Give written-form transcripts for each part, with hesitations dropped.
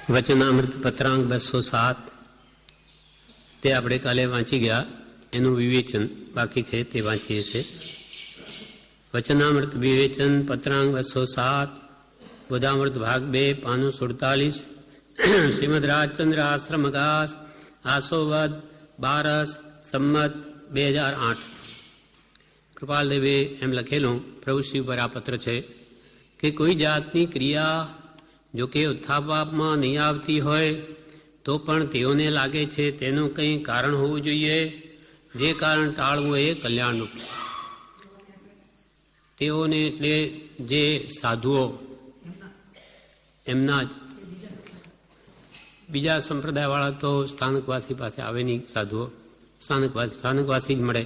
વચનામૃત પત્રાંક 207 તે આપણે કાલે વાંચી ગયા. એનું વિવેચન બાકી છે, તે વાંચીએ છીએ. વચનામૃત વિવેચન પત્રાંક 207 બોધામૃત ભાગ 2 પાનું 47 શ્રીમદ રાજચંદ્ર આશ્રમગાસ આસોવદ 12 સંમત 2008. કૃપાલદેવે એમ લખેલું પ્રભુશ્રી ઉપર આ પત્ર છે કે કોઈ જાતની ક્રિયા જો કે ઉત્થાપમાં નહીં આવતી હોય તો પણ તેઓને લાગે છે તેનું કંઈ કારણ હોવું જોઈએ, જે કારણ ટાળવું એ કલ્યાણરૂપ છે. તેઓને એટલે જે સાધુઓ એમના બીજા સંપ્રદાયવાળા તો સ્થાનકવાસી પાસે આવે નહીં. સાધુઓ સ્થાનકવાસી જ મળે,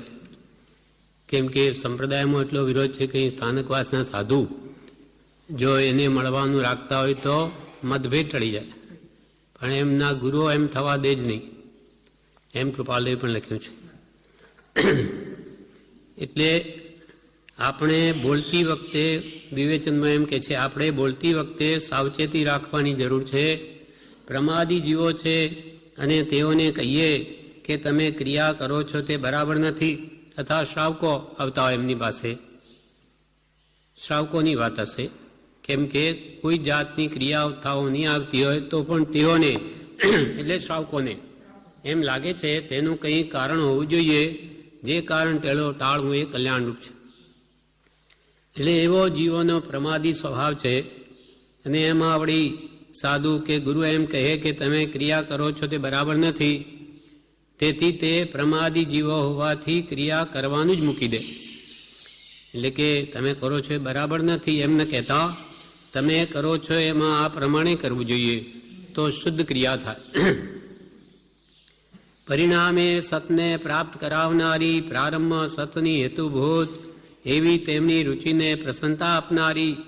કેમ કે સંપ્રદાયમાં એટલો વિરોધ છે કે સ્થાનકવાસના સાધુ જો એને મળવાનું રાખતા હોય તો મતભેદ ટળી જાય, પણ એમના ગુરુઓ એમ થવા દે જ નહીં, એમ કૃપાલદેવ પણ લખ્યું છે. એટલે આપણે બોલતી વખતે વિવેચનમાં એમ કે છે આપણે બોલતી વખતે સાવચેતી રાખવાની જરૂર છે. પ્રમાદી જીવો છે અને તેઓને કહીએ કે તમે ક્રિયા કરો છો તે બરાબર નથી, તથા શ્રાવકો આવતા હોય એમની પાસે, શ્રાવકોની વાત હશે, કેમ કે કોઈ જાતની ક્રિયાઓ નહીં આવતી હોય તો પણ તેઓને એટલે શ્રાવકોને એમ લાગે છે તેનું કંઈ કારણ હોવું જોઈએ, જે કારણ ટાળવું એ કલ્યાણરૂપ છે. એટલે એવો જીવોનો પ્રમાદી સ્વભાવ છે. અને એમાં વળી સાધુ કે ગુરુ એમ કહે કે તમે ક્રિયા કરો છો તે બરાબર નથી, તેથી તે પ્રમાદી જીવો હોવાથી ક્રિયા કરવાનું જ મૂકી દે. એટલે કે તમે કરો છો એ બરાબર નથી એમ ન કહેતા, તમે કરો છો એમાં આ પ્રમાણે કરવું જોઈએ તો શુદ્ધ ક્રિયા થાય. પરિણામે સતને પ્રાપ્ત કરાવનારી, પ્રારંભ સતની હેતુભૂત એવી તેમની રુચિને પ્રસન્નતા આપનારી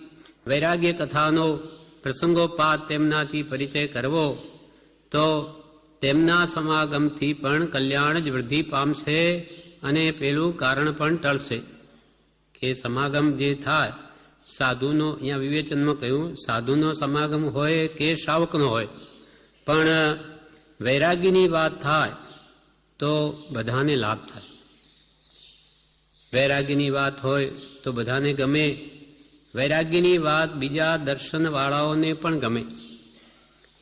વૈરાગ્ય કથાનો પ્રસંગોપાત તેમનાથી પરિચય કરવો તો તેમના સમાગમથી પણ કલ્યાણ જ વૃદ્ધિ પામશે અને પેલું કારણ પણ ટળશે. કે સમાગમ જે થાય સાધુનો, અહીંયા વિવેચનમાં કહ્યું સાધુનો સમાગમ હોય કે શ્રાવકનો હોય, પણ વૈરાગ્યની વાત થાય તો બધાને લાભ થાય. વૈરાગ્યની વાત હોય તો બધાને ગમે. વૈરાગ્યની વાત બીજા દર્શનવાળાઓને પણ ગમે,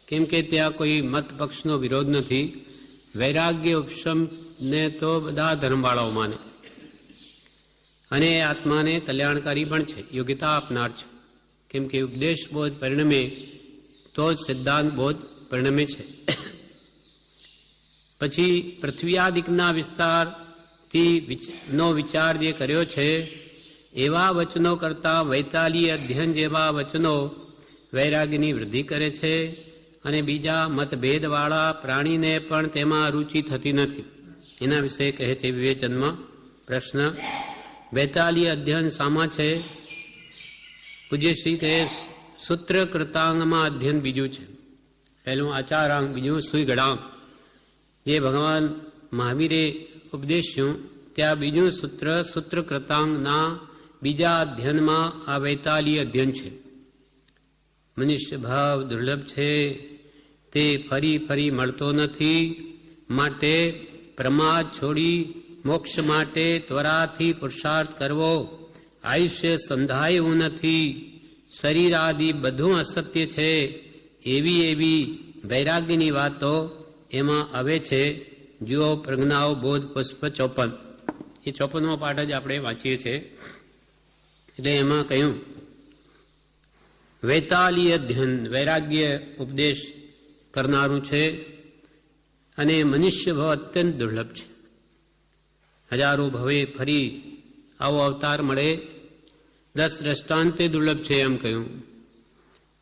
કેમ કે ત્યાં કોઈ મત પક્ષનો વિરોધ નથી. વૈરાગ્ય ઉપશમને તો બધા ધર્મવાળાઓ માને અને આત્માને કલ્યાણકારી પણ છે, યોગ્યતા આપનાર છે, કેમ કે ઉપદેશ બોધ પરિણમે તો જ સિદ્ધાંત બોધ પરિણમે છે. પછી પૃથ્વીયાદિકના વિસ્તારથી નો વિચાર જે કર્યો છે એવા વચનો કરતાં વૈતાલીય અધ્યયન જેવા વચનો વૈરાગ્યની વૃદ્ધિ કરે છે અને બીજા મતભેદવાળા પ્રાણીને પણ તેમાં રુચિ થતી નથી. એના વિશે કહે છે વિવેચનમાં. પ્રશ્ન: વૈતાલીય અધ્યયન શામાં છે? પૂજ્યશ્રી કહે સૂત્ર કૃતાંગમાં અધ્યયન બીજું છે, પહેલું આચારાંગ, બીજું સુઈગળાંગ. જે ભગવાન મહાવીરે ઉપદેશ્યું ત્યાં બીજું સૂત્ર કૃતાંગના બીજા અધ્યયનમાં આ વૈતાલીય અધ્યયન છે. મનુષ્ય ભાવ દુર્લભ છે, તે ફરી ફરી મળતો નથી, માટે પ્રમાદ છોડી મોક્ષ માટે ત્વરાથી પુરુષાર્થ કરવો. આયુષ્ય સંધાય એવું નથી, શરીર આદિ બધું અસત્ય છે, એવી વૈરાગ્યની વાતો એમાં આવે છે. જુઓ પ્રજ્ઞાઓ બોધ પુષ્પ 54. એ 54મો પાઠ જ આપણે વાંચીએ છીએ. એટલે એમાં કહ્યું વૈતાલીય અધ્યયન વૈરાગ્ય ઉપદેશ કરનારું છે અને મનુષ્ય ભાવ અત્યંત દુર્લભ છે. હજારો ભવે ફરી આવો અવતાર મળે, 10 દ્રષ્ટાંતે દુર્લભ છે એમ કહ્યું.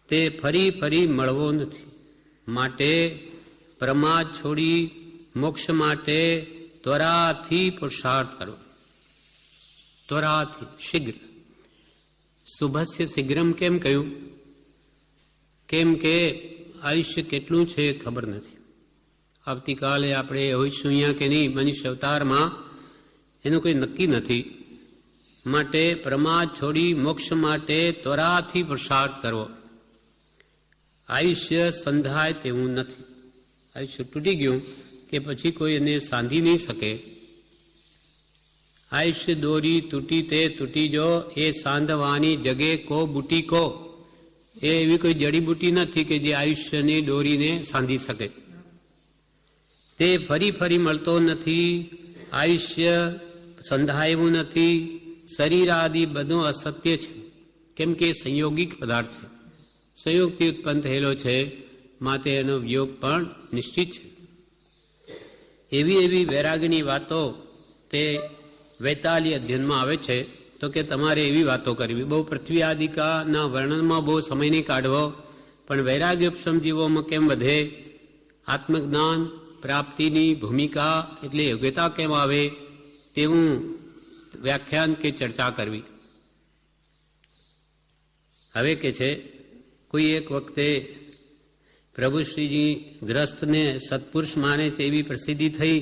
તે ફરી મળવો નથી, માટે પ્રમાદ છોડી મોક્ષ માટે ત્વરાથી પુરુષાર્થ કરો. ત્વરાથી, શીઘ્ર. શુભસ્ય શીઘ્રમ કેમ કહ્યું? કેમ કે આયુષ્ય કેટલું છે ખબર નથી. આવતીકાલે આપણે હોઈશું અહીંયા કે નહીં, મનુષ્ય અવતારમાં એનું કોઈ નક્કી નથી. માટે પ્રમાદ છોડી મોક્ષ માટે ત્વરાથી પુરુષાર્થ કરવો. આયુષ્ય સંધાય તેવું નથી. આયુષ્ય તૂટી ગયું કે પછી કોઈ એને સાંધી નહીં શકે. આયુષ્ય દોરી તૂટી તે તૂટી જો, એ સાંધવાની જગે કો બુટી કો. એ એવી કોઈ જડીબુટી નથી કે જે આયુષ્યની દોરીને સાંધી શકે. તે ફરી ફરી મળતો નથી. આયુષ્ય સંધાય એવું નથી. શરીર આદિ બધું અસત્ય છે, કેમ કે સંયોગિક પદાર્થ છે, સંયોગથી ઉત્પન્ન થયેલો છે, માટે એનો વિયોગ પણ નિશ્ચિત છે. એવી એવી વૈરાગની વાતો તે વૈતાલી અધ્યયનમાં આવે છે. તો કે તમારે એવી વાતો કરવી. બહુ પૃથ્વી આદિકાના વર્ણનમાં બહુ સમય નહીં કાઢવો, પણ વૈરાગ્ય ઉપશમ જીવોમાં કેમ વધે, આત્મજ્ઞાન પ્રાપ્તિની ભૂમિકા એટલે યોગ્યતા કેમ આવે, તેવું વ્યાખ્યાન કે ચર્ચા કરવી. હવે કે છે, કોઈ એક વખતે પ્રભુશ્રીજી ગ્રસ્તને સત્પુરુષ માને છે એવી પ્રસિદ્ધિ થઈ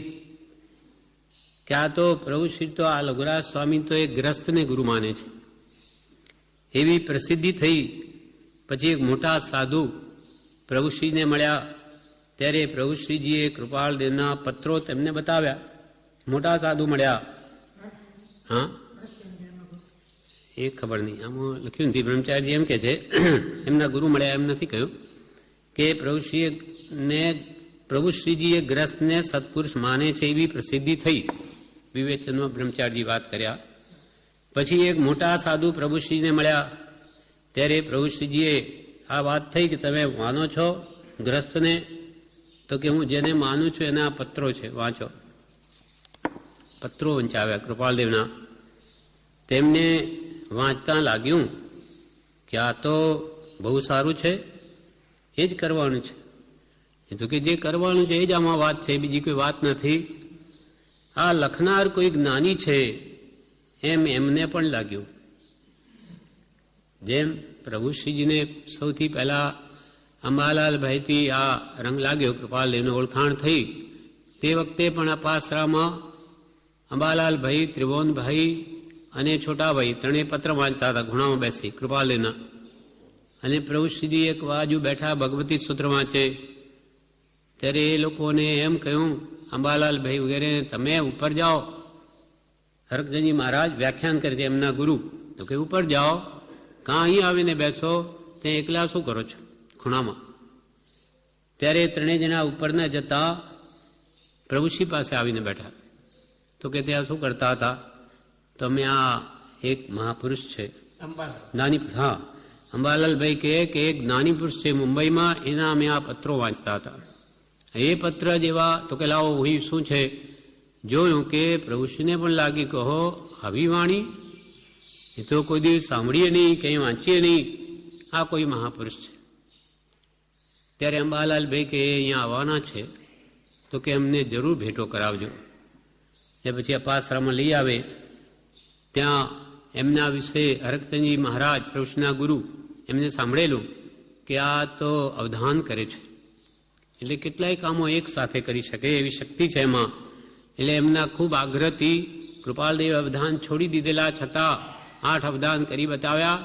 કે આ તો પ્રભુશ્રી તો આ લઘુરાજ સ્વામી તો એ ગ્રસ્તને ગુરુ માને છે એવી પ્રસિદ્ધિ થઈ. પછી એક મોટા સાધુ પ્રભુશ્રીને મળ્યા, ત્યારે પ્રભુશ્રીજીએ કૃપાળદેવના પત્રો તેમને બતાવ્યા. મોટા સાધુ મળ્યા. હા, એ ખબર નહીં, આમાં લખ્યું નથી. બ્રહ્મચારીજી એમ કે છે એમના ગુરુ મળ્યા, એમ નથી કહ્યું કે પ્રભુશ્રીજીએ ગ્રસ્તને સત્પુરુષ માને છે એવી પ્રસિદ્ધિ થઈ. વિવેચનમાં બ્રહ્મચારીજી વાત કર્યા. પછી એક મોટા સાધુ પ્રભુશ્રીને મળ્યા, ત્યારે પ્રભુશ્રીજીએ આ વાત થઈ કે તમે માનો છો ગ્રસ્તને? તો કે હું જેને માનું છું એના પત્રો છે, વાંચો. પત્રો વંચાવ્યા કૃપાલદેવના. તેમને વાંચતા લાગ્યું કે આ તો બહુ સારું છે, એ જ કરવાનું છે. એ તો કે જે કરવાનું છે એ જ આમાં વાત છે, બીજી કોઈ વાત નથી. આ લખનાર કોઈ જ્ઞાની છે એમ એમને પણ લાગ્યું. જેમ પ્રભુશ્રીજીને સૌથી પહેલાં અંબાલાલભાઈથી આ રંગ લાગ્યો, કૃપાલદેવને ઓળખાણ થઈ, તે વખતે પણ આ પાસરામાં અંબાલાલભાઈ, ત્રિભુવનભાઈ અને છોટાભાઈ ત્રણેય પત્ર વાંચતા હતા ઘોડામાં બેસી કૃપાલદેવના. અને પ્રભુશ્રીજી એક બાજુ બેઠા ભગવતી સૂત્ર વાંચે. ત્યારે એ લોકોને એમ કહ્યું, અંબાલાલભાઈ વગેરે, તમે ઉપર જાઓ. હરકજનજી મહારાજ વ્યાખ્યાન કરે છે એમના ગુરુ. તો કે ઉપર જાઓ, કાં અહીં આવીને બેસો, ત્યાં એકલા શું કરો છો ખૂણામાં? ત્યારે ત્રણેય જણા ઉપર ન જતા પ્રભુશ્રી પાસે આવીને બેઠા. તો કે ત્યાં શું કરતા હતા? તમે આ એક મહાપુરુષ છે નાની, હા, અંબાલાલભાઈ કહે કે એક જ્ઞાની પુરુષ છે મુંબઈમાં, એના અમે આ પત્રો વાંચતા હતા. એ પત્ર જેવા. તો કે લાવો અહીં શું છે? જોયું કે પ્રભુશ્રીને પણ લાગી, કહો આવી વાણી એ તો કોઈ દિવસ સાંભળીએ નહીં, કંઈ વાંચીએ નહીં, આ કોઈ મહાપુરુષ છે. ત્યારે અંબાલાલભાઈ કે અહીંયા આવવાના છે, તો કે અમને જરૂર ભેટો કરાવજો. એ પછી અપાસરામાં લઈ આવે. ત્યાં એમના વિશે હરકચંદજી મહારાજ પ્રભુશ્રીના ગુરુ એમને સાંભળેલું કે આ તો અવધાન કરે છે, એટલે કેટલાય કામો એક સાથે કરી શકે એવી શક્તિ છે એમાં. એટલે એમના ખૂબ આગ્રહથી કૃપાલદેવ અવધાન છોડી દીધેલા છતાં 8 અવધાન કરી બતાવ્યા.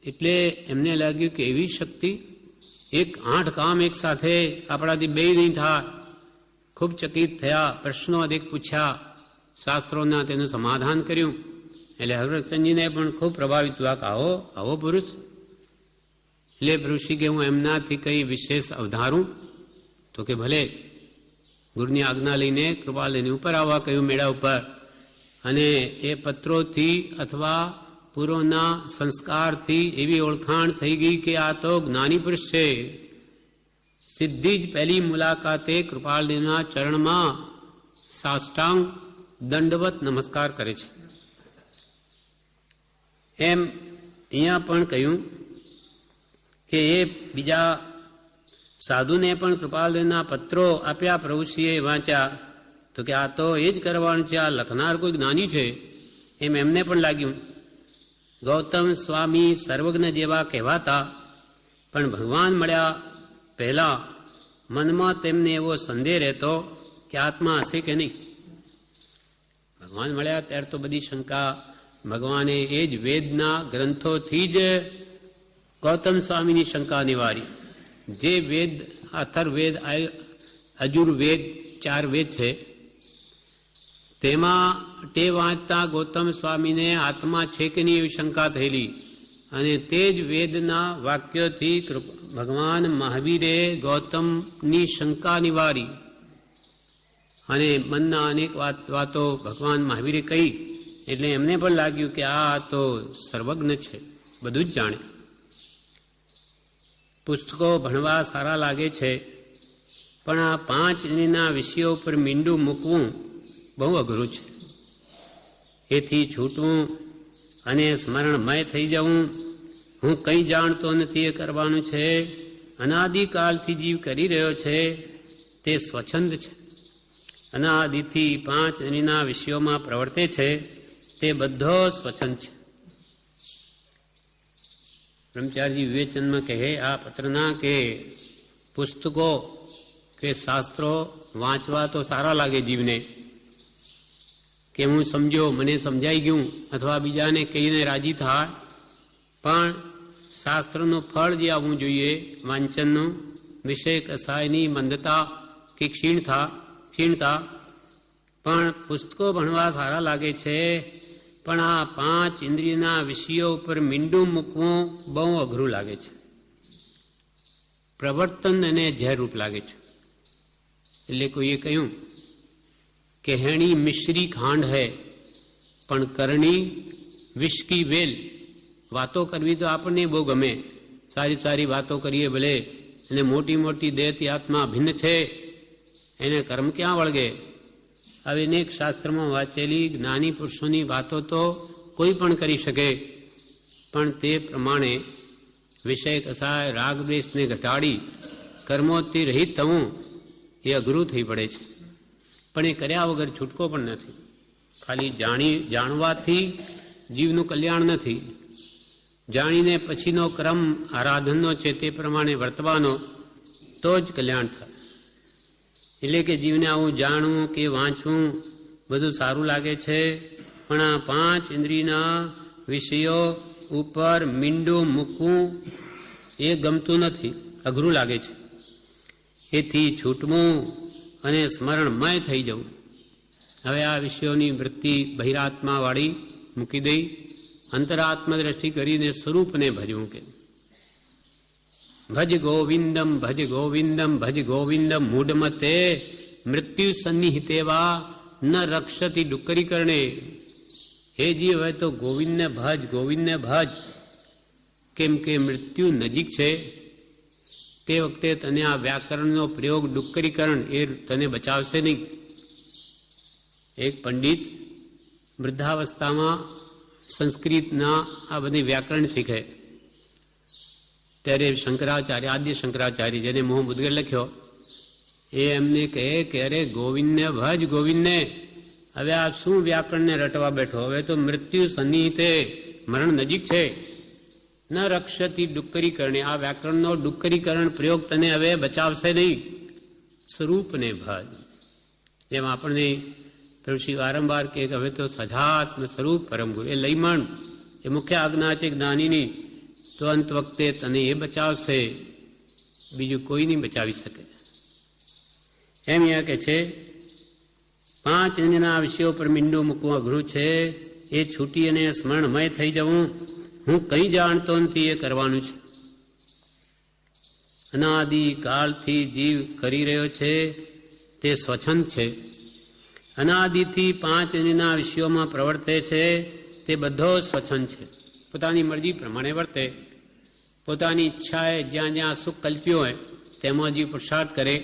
એટલે એમને લાગ્યું કે એવી શક્તિ, 8 કામ એક સાથે આપણાથી બે નહીં થાય. ખૂબ ચકિત થયા, પ્રશ્નો અધિક પૂછ્યા, શાસ્ત્રોના તેનું સમાધાન કર્યું. એટલે હરકચંદજીને પણ ખૂબ પ્રભાવિત થયા કે આવો પુરુષ. એટલે ઋષિ કે હું એમનાથી કંઈ વિશેષ અવધારું? તો કે ભલે. ગુરુની આજ્ઞા લઈને કૃપાલદેવને ઉપર આવવા કહ્યું મેળા ઉપર. અને એ પત્રોથી અથવા પૂર્વના સંસ્કારથી એવી ઓળખાણ થઈ ગઈ કે આ તો જ્ઞાની પુરુષ છે. સીધી જ પહેલી મુલાકાતે કૃપાલદેવના ચરણમાં સાષ્ટાંગ દંડવત નમસ્કાર કરે છે. એમ અહીંયા પણ કહ્યું કે એ બીજા સાધુને પણ કૃપાલદેવના પત્રો આપ્યા, પ્રભુશ્રીએ વાંચ્યા. તો કે આ તો એ જ કરવાનું છે, આ લખનાર કોઈ જ્ઞાની છે એમ એમને પણ લાગ્યું. ગૌતમ સ્વામી સર્વજ્ઞ જેવા કહેવાતા, પણ ભગવાન મળ્યા પહેલાં મનમાં તેમને એવો સંદેહ રહેતો કે આત્મા હશે કે નહીં. ભગવાન મળ્યા ત્યારે તો બધી શંકા ભગવાને એ જ વેદના ગ્રંથોથી જ ગૌતમ સ્વામીની શંકા નિવારી. જે વેદ, અથર્વવેદ, અજુર્વેદ, 4 વેદ છે, તેમાં તે વાંચતા ગૌતમ સ્વામીને આત્મા છે કે નહીં એવી શંકા થયેલી, અને તે જ વેદના વાક્યોથી ભગવાન મહાવીરે ગૌતમની શંકા નિવારી, અને મનના અનેક વાતો ભગવાન મહાવીરે કહી, એટલે એમને પણ લાગ્યું કે આ તો સર્વજ્ઞ છે, બધું જ જાણે. પુસ્તકો ભણવા સારા લાગે છે, પણ આ 5 ઇન્દ્રિયના વિષયો ઉપર મીંડું મૂકવું બહુ અઘરું છે. એથી છૂટવું અને સ્મરણમય થઈ જવું, હું કંઈ જાણતો નથી એ કરવાનું છે. અનાદિકાલથી જીવ કરી રહ્યો છે તે સ્વચ્છંદ છે. અનાદિથી 5 ઇન્દ્રિયના વિષયોમાં પ્રવર્તે છે તે બધો સ્વચ્છંદ છે. બ્રહ્મચારીજી વિવેચનમાં કહે આ પત્રના કે પુસ્તકો કે શાસ્ત્રો વાંચવા તો સારા લાગે જીવને, કે હું સમજ્યો, મને સમજાઈ ગયું, અથવા બીજાને કહીને રાજી થાય, પણ શાસ્ત્રનું ફળ જે આવવું જોઈએ વાંચનનું, વિષય કસાયની મંદતા કે ક્ષીણતા, પણ પુસ્તકો ભણવા સારા લાગે છે, પણ આ 5 ઇન્દ્રિયના વિષયો ઉપર મીંડું મૂકવું બહુ અઘરું લાગે છે. પ્રવર્તન અને ઝેરરૂપ લાગે છે. એટલે કોઈએ કહ્યું કે હેણી મિશ્રી ખાંડ હૈ પણ કરણી વિષકી વેલ. વાતો કરવી તો આપણને બહુ ગમે, સારી સારી વાતો કરીએ ભલે, અને મોટી મોટી દેહથી આત્મા ભિન્ન છે, એને કર્મ ક્યાં વળગે. હવે અનેક શાસ્ત્રમાં વાંચેલી જ્ઞાની પુરુષોની વાતો તો કોઈ પણ કરી શકે, પણ તે પ્રમાણે વિષય કસાય રાગદ્વેષને ઘટાડી કર્મોથી રહિત થવું એ અઘરું થઈ પડે છે. પણ એ કર્યા વગર છૂટકો પણ નથી. ખાલી જાણવાથી જીવનું કલ્યાણ નથી. જાણીને પછીનો ક્રમ આરાધનનો છે તે પ્રમાણે વર્તવાનો તો જ કલ્યાણ થાય. એટલે કે જીવને આવું જાણવું કે વાંચવું બધું સારું લાગે છે, પણ આ 5 ઇન્દ્રિયના વિષયો ઉપર મીંડું મૂકવું એ ગમતું નથી, અઘરું લાગે છે. એથી છૂટવું અને સ્મરણમય થઈ જવું. હવે આ વિષયોની વૃત્તિ બહિરાત્માવાળી મૂકી દઈ, અંતરાત્મ દ્રષ્ટિ કરીને સ્વરૂપને ભજવું. કે ભજ ગોવિંદમ ભજ ગોવિંદમ ભજ ગોવિંદમ મૂઢમતે મૃત્યુ સન્નિહિતેવા ન રક્ષતી ડુક્કરી કરણે. હે જીવ, હવે તો ગોવિંદને ભજ, કેમ કે મૃત્યુ નજીક છે. તે વખતે તને આ વ્યાકરણનો પ્રયોગ ડુક્કરીકરણ એ તને બચાવશે નહીં. એક પંડિત વૃદ્ધાવસ્થામાં સંસ્કૃતના આ બધી વ્યાકરણ શીખે, ત્યારે શંકરાચાર્ય, આદ્ય શંકરાચાર્ય, જેને મોહ મુદ્ગર લખ્યો, એ એમને કહે કે અરે ગોવિંદને ભજ, ગોવિંદને. હવે આ શું વ્યાકરણને રટવા બેઠો? હવે તો મૃત્યુ સન્નિહિતે, મરણ નજીક છે. ન રક્ષતી ડુક્કરીકરણે, આ વ્યાકરણનો ડુક્કરીકરણ પ્રયોગ તને હવે બચાવશે નહીં. સ્વરૂપને ભજ. જેમ આપણને પ્રભુશ્રી વારંવાર કહે કે હવે તો સજાત્મ સ્વરૂપ પરમ ગુરુ, એ લઈમણ, એ મુખ્ય આજ્ઞા છે જ્ઞાનીની, તો અંત વખતે તને એ બચાવશે, બીજું કોઈ નહીં બચાવી શકે. એમ અહીંયા કે છે 5 ઇન્દ્રિયના વિષયો પર મીંડું મૂકવું અઘરું છે. એ છૂટી અને સ્મરણમય થઈ જવું, હું કંઈ જાણતો નથી એ કરવાનું છે. અનાદિ કાળથી જીવ કરી રહ્યો છે તે સ્વચ્છંદ છે. અનાદિથી 5 ઇન્દ્રિયના વિષયોમાં પ્રવર્તે છે તે બધો સ્વચ્છંદ છે. પોતાની મરજી પ્રમાણે વર્તે, પોતાની ઈચ્છાએ જ્યાં જ્યાં સુખ કલ્પ્યો હોય તેમાં જીવ પુરુષાર્થ કરે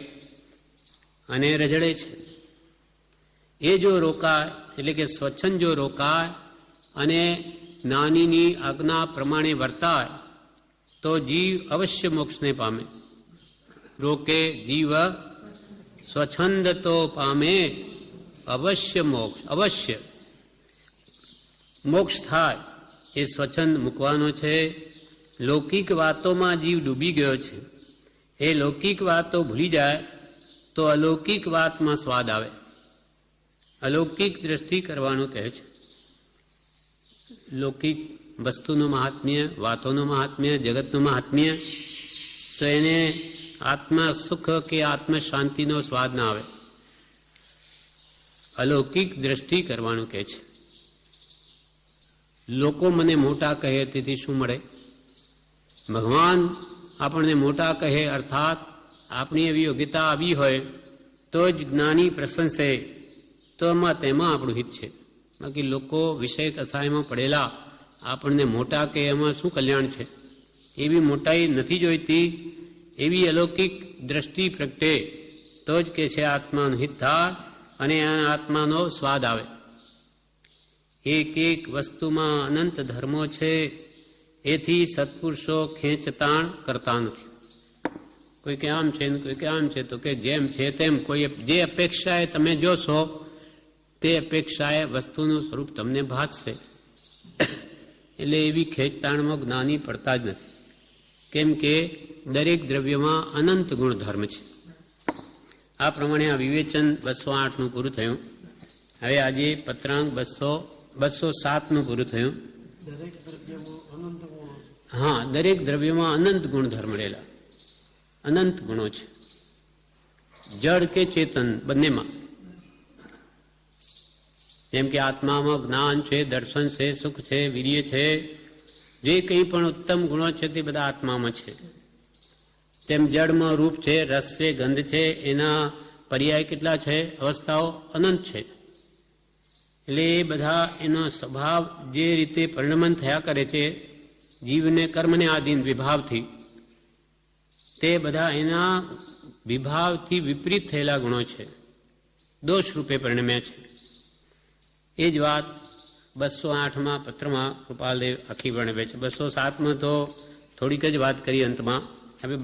અને રજડે છે. એ જો રોકાય, એટલે કે સ્વચ્છંદ જો રોકાય અને જ્ઞાનીની આજ્ઞા પ્રમાણે વર્તાય તો જીવ અવશ્ય મોક્ષને પામે. રોકે જીવ સ્વચ્છંદ તો પામે અવશ્ય મોક્ષ. અવશ્ય મોક્ષ થાય એ સ્વચ્છંદ મૂકવાનો છે. લૌકિક વાતોમાં જીવ ડૂબી ગયો છે. એ લૌકિક વાતો ભૂલી જાય તો અલૌકિક વાતમાં સ્વાદ આવે. અલૌકિક દ્રષ્ટિ કરવાનું કહે છે. લૌકિક વસ્તુનું મહાત્મ્ય, વાતોનું મહાત્મ્ય, જગતનું મહાત્મ્ય, તો એને આત્મા સુખ કે આત્મ શાંતિનો સ્વાદ ના આવે. અલૌકિક દ્રષ્ટિ કરવાનું કહે છે. લોકો મને મોટા કહે તેથી શું મળે? ભગવાન આપણને મોટા કહે, અર્થાત આપણી એવી યોગ્યતા આવી હોય તો જ જ્ઞાની પ્રશંસે, તો તેમાં આપણું હિત છે. બાકી લોકો વિષય કસાયમાં પડેલા આપણને મોટા કહે એમાં શું કલ્યાણ છે? એવી મોટાઈ નથી જોઈતી. એવી અલૌકિક દ્રષ્ટિ પ્રગટે તો જ કે છે આત્માનું હિત થાય અને આત્માનો સ્વાદ આવે. એક એક વસ્તુમાં અનંત ધર્મો છે, એથી સત્પુરુષો ખેંચતાણ કરતા નથી. કોઈ કે આમ છે ને કોઈ કે આમ છે, તો કે જેમ છે તેમ. કોઈ જે અપેક્ષાએ તમે જોશો તે અપેક્ષાએ વસ્તુનું સ્વરૂપ તમને ભાસશે. એટલે એવી ખેંચતાણમાં જ્ઞાની પડતા જ નથી. કેમ કે દરેક દ્રવ્યમાં અનંત ગુણધર્મ છે. આ પ્રમાણે આ વિવેચન 208નું પૂરું થયું. હવે આજે પત્રાંક 207નું પૂરું થયું. હા, દરેક દ્રવ્યમાં અનંત ગુણધર્મ રહેલા, અનંત ગુણો છે, જળ કે ચેતન બંનેમાં. જેમ કે આત્મામાં જ્ઞાન છે, દર્શન છે, સુખ છે, વીર્ય છે, જે કંઈ પણ ઉત્તમ ગુણો છે તે બધા આત્મામાં છે. તેમ જળમાં રૂપ છે, રસ છે, ગંધ છે, એના પર્યાય કેટલા છે? અવસ્થાઓ અનંત છે. એટલે એ બધા એનો સ્વભાવ જે રીતે પરિણમન થયા કરે છે જીવને કર્મને આધીન વિભાવથી, તે બધા એના વિભાવથી વિપરીત થયેલા ગુણો છે, દોષ રૂપે પરિણમ્યા છે. એ જ વાત 208માં પત્રમાં કૃપાલદેવ આખી વર્ણવે છે. 207માં તો થોડીક જ વાત કરી અંતમાં. હવે